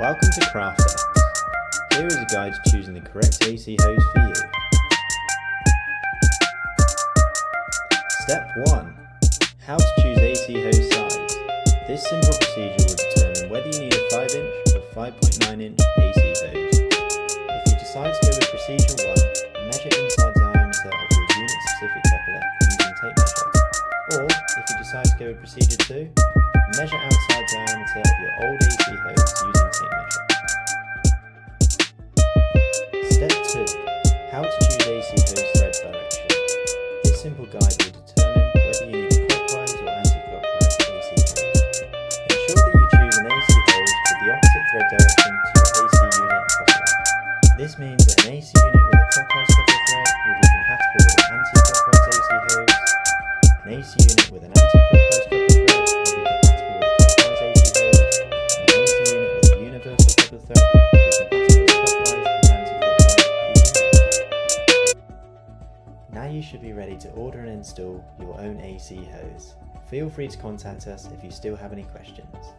Welcome to Kraftex. Here is a guide to choosing the correct AC hose for you. Step 1. How to choose AC hose size. This simple procedure will determine whether you need a 5-inch or 5.9-inch AC hose. If you decide to go with procedure 1, measure inside diameter of your unit-specific coupler using tape measure. Or, if you decide to go with procedure 2, measure outside diameter of your old AC hose using tape measure. Step 2. How to choose AC hose thread direction. This simple guide will determine whether you need a clockwise or anti-clockwise AC hose. Ensure that you choose an AC hose with the opposite thread direction to your AC unit coupler. This means that an AC unit with a clockwise coupler thread will be compatible with an anti-clockwise AC hose. An AC unit with an anti-clockwise coupler thread will be compatible with clockwise AC hose, and an AC unit with a universal coupler thread will be compatible with clockwise and anti-clockwise AC hose. Now you should be ready to order and install your own AC hose. Feel free to contact us if you still have any questions.